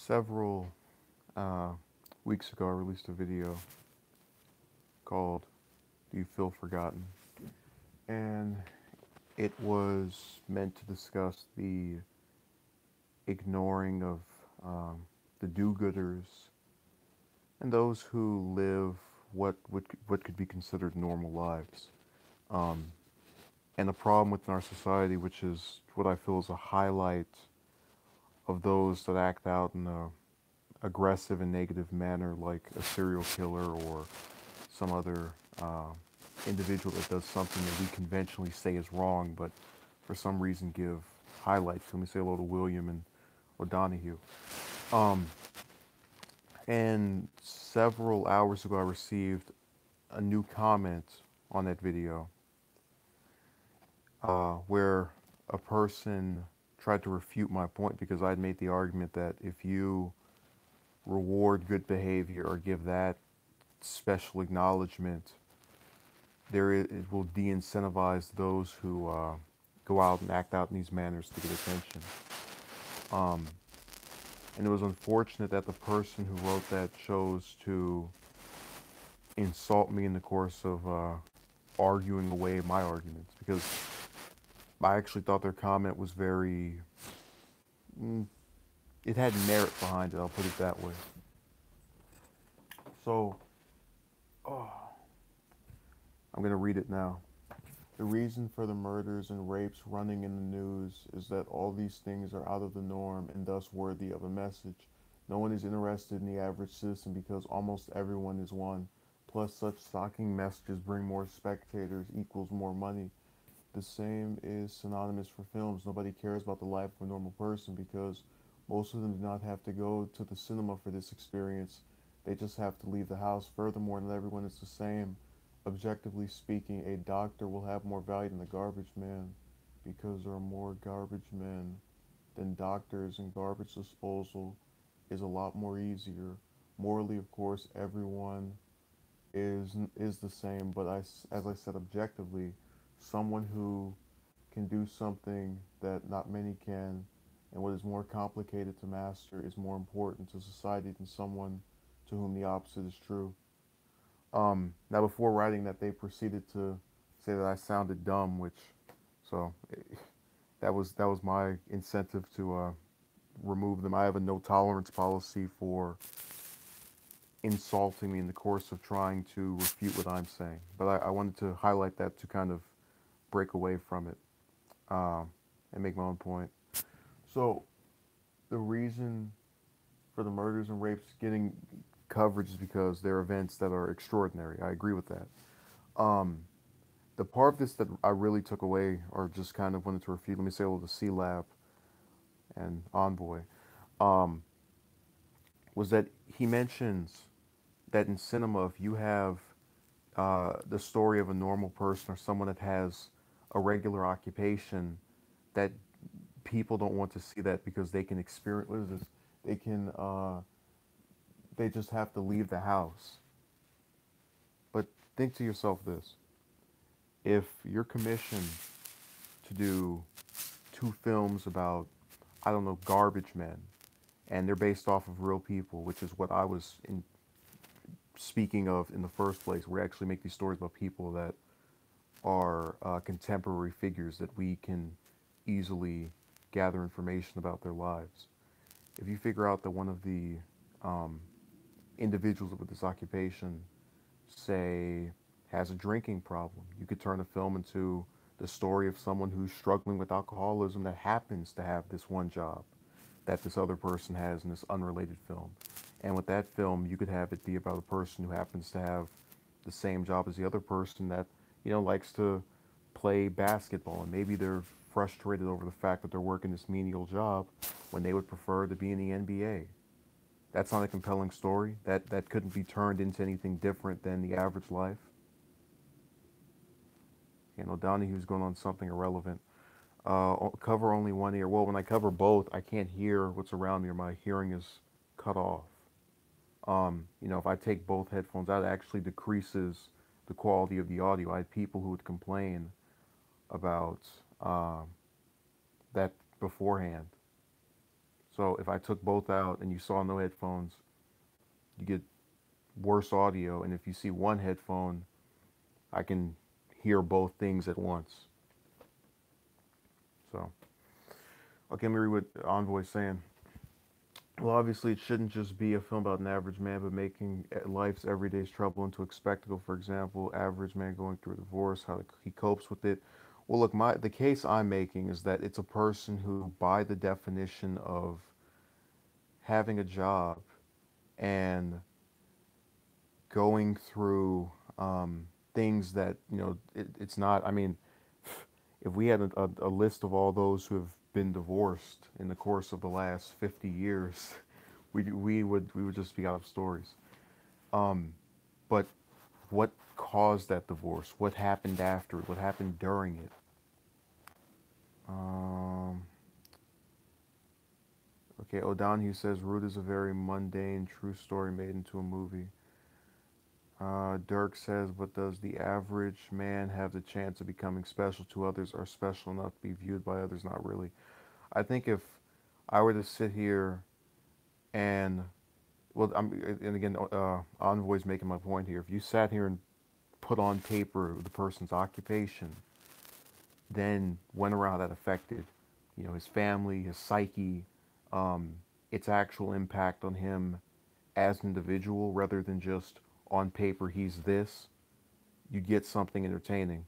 Several uh, weeks ago, I released a video called "Do You Feel Forgotten?" and it was meant to discuss the ignoring of um, the do-gooders and those who live what could be considered normal lives. Um, and the problem within our society, which is what I feel is a highlight of those that act out in a aggressive and negative manner, like a serial killer or some other uh, individual that does something that we conventionally say is wrong, but for some reason give highlights. Let me say hello to William and O'Donohue. Um, and several hours ago, I received a new comment on that video where a person tried to refute my point because I'd made the argument that if you reward good behavior or give that special acknowledgement, it will de-incentivize those who go out and act out in these manners to get attention. Um, and it was unfortunate that the person who wrote that chose to insult me in the course of arguing away my arguments because I actually thought their comment was very, mm, it had merit behind it, I'll put it that way. So, oh, I'm going to read it now. The reason for the murders and rapes running in the news is that all these things are out of the norm and thus worthy of a message. No one is interested in the average citizen because almost everyone is one. Plus, such shocking messages bring more spectators equals more money. The same is synonymous for films. Nobody cares about the life of a normal person because most of them do not have to go to the cinema for this experience. They just have to leave the house. Furthermore, not everyone is the same. Objectively speaking, a doctor will have more value than a garbage man because there are more garbage men than doctors, and garbage disposal is a lot more easier. Morally, of course, everyone is the same, but as I said, objectively, someone who can do something that not many can, and what is more complicated to master is more important to society than someone to whom the opposite is true. Now, before writing that, they proceeded to say that I sounded dumb, which, so that was my incentive to remove them. I have a no tolerance policy for insulting me in the course of trying to refute what I'm saying. But I wanted to highlight that to kind of break away from it um, and make my own point. So the reason for the murders and rapes getting coverage is because they're events that are extraordinary. I agree with that. Um, the part of this that I really took away, or just kind of wanted to refute, let me say a little to C Lab and Envoy, um, was that he mentions that in cinema, if you have the story of a normal person or someone that has a regular occupation, that people don't want to see that because they can experience, what is this? They can, they just have to leave the house. But think to yourself this: if you're commissioned to do two films about, I don't know, garbage men, and they're based off of real people, which is what I was speaking of in the first place. We actually make these stories about people that are contemporary figures that we can easily gather information about their lives. If you figure out that one of the um, individuals with this occupation, say, has a drinking problem, you could turn a film into the story of someone who's struggling with alcoholism that happens to have this one job that this other person has in this unrelated film. And with that film, you could have it be about a person who happens to have the same job as the other person that, likes to play basketball. And maybe they're frustrated over the fact that they're working this menial job when they would prefer to be in the NBA. That's not a compelling story. That couldn't be turned into anything different than the average life. Donahue's going on something irrelevant. Cover only one ear. Well, when I cover both, I can't hear what's around me, or my hearing is cut off. If I take both headphones out, it actually decreases the quality of the audio. I had people who would complain about um, that beforehand. So if I took both out and you saw no headphones, you get worse audio. And if you see one headphone, I can hear both things at once. So, okay, let me read what Envoy's saying. Well, obviously, it shouldn't just be a film about an average man, but making life's everyday trouble into a spectacle. For example, average man going through a divorce, how he copes with it. Well, look, the case I'm making is that it's a person who, by the definition of having a job and going through things that it's not. I mean, if we had a list of all those who have been divorced in the course of the last 50 years, we would just be out of stories. Um, but what caused that divorce? What happened after it? What happened during it? Um, okay, O'Donohue says Root is a very mundane, true story made into a movie. Dirk says, but does the average man have the chance of becoming special to others or special enough to be viewed by others? Not really. I think if I were to sit here and, well, and again, Envoy's making my point here. If you sat here and put on paper the person's occupation, then went around how that affected, his family, his psyche, um, its actual impact on him as an individual, rather than just on paper he's this, you get something entertaining,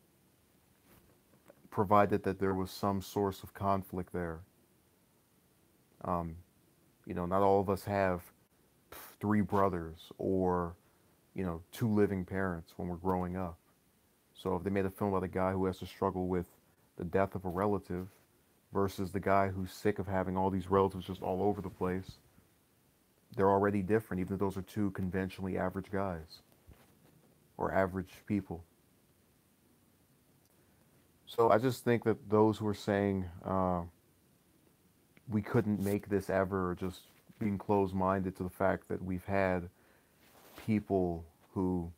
provided that there was some source of conflict there. Um, not all of us have three brothers or, two living parents when we're growing up. So if they made a film about a guy who has to struggle with the death of a relative versus the guy who's sick of having all these relatives just all over the place, they're already different, even if those are two conventionally average guys or average people. So I just think that those who are saying we couldn't make this ever, or just being closed-minded to the fact that we've had people who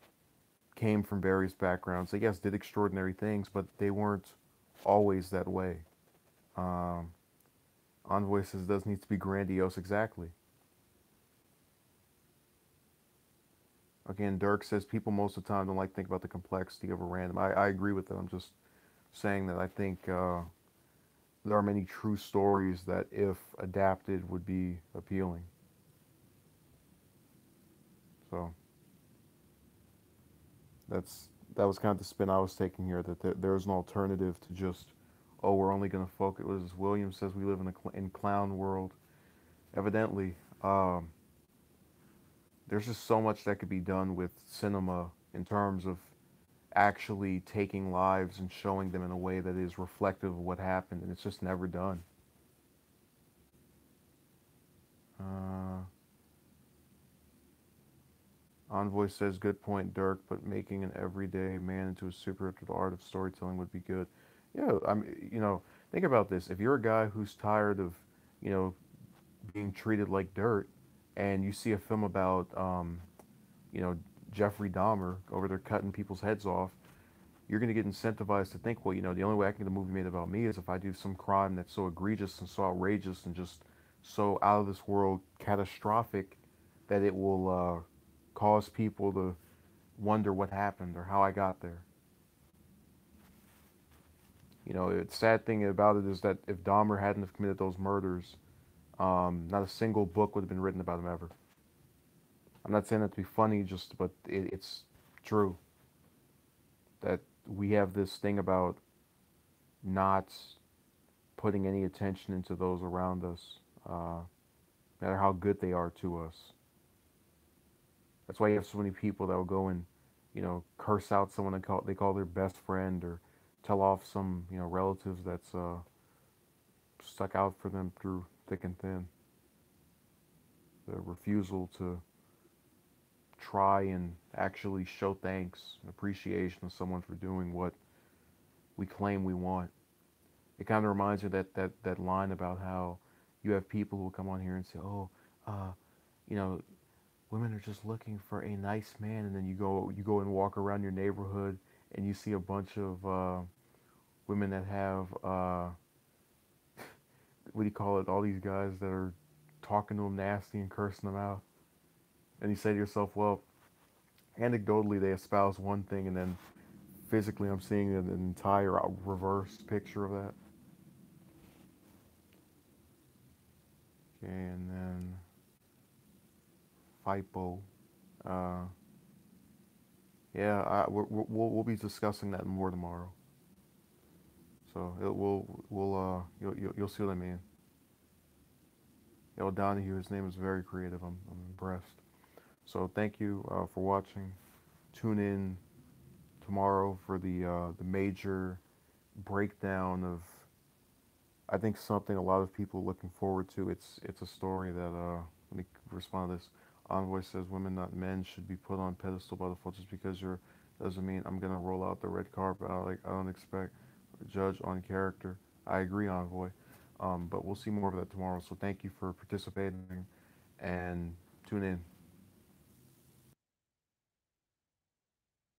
came from various backgrounds, they yes did extraordinary things, but they weren't always that way. Um, Envoy says does need to be grandiose, exactly. Again, Dirk says people most of the time don't like to think about the complexity of a random. I agree with that. I'm just saying that I think there are many true stories that, if adapted, would be appealing. So that was kind of the spin I was taking here. That there's an alternative to just, oh, we're only going to focus. As Williams says, we live in in clown world. Evidently, there's just so much that could be done with cinema in terms of actually taking lives and showing them in a way that is reflective of what happened, and it's just never done. Uh, Envoy says, good point, Dirk, but making an everyday man into a superhero to the art of storytelling would be good. Yeah, think about this. If you're a guy who's tired of, you know, being treated like dirt, and you see a film about, you know, Jeffrey Dahmer over there cutting people's heads off, you're going to get incentivized to think, well, the only way I can get a movie made about me is if I do some crime that's so egregious and so outrageous and just so out of this world catastrophic that it will cause people to wonder what happened or how I got there. The sad thing about it is that if Dahmer hadn't have committed those murders, not a single book would have been written about him ever. I'm not saying that to be funny, but it's true that we have this thing about not putting any attention into those around us, no matter how good they are to us. That's why you have so many people that will go and, curse out someone they call their best friend, or tell off some, relatives that's stuck out for them through thick and thin. The refusal to try and actually show thanks and appreciation of someone for doing what we claim we want. It kind of reminds me of that line about how you have people who will come on here and say, oh, uh, you know, women are just looking for a nice man, and then you go and walk around your neighborhood and you see a bunch of women that have what do you call it? All these guys that are talking to them nasty and cursing them out. And you say to yourself, well, anecdotally they espouse one thing, and then physically I'm seeing an entire reverse picture of that. Okay, and then FIPO. Uh, yeah, we'll be discussing that more tomorrow. So you'll see what I mean. El Donahue, his name is very creative. I'm impressed. So thank you for watching. Tune in tomorrow for the major breakdown of, I think, something a lot of people are looking forward to. It's a story that let me respond to this. Envoy says women, not men, should be put on pedestal by the default. Just because you're doesn't mean I'm gonna roll out the red carpet. I don't expect a judge on character. I agree, Envoy. But we'll see more of that tomorrow. So thank you for participating, and tune in.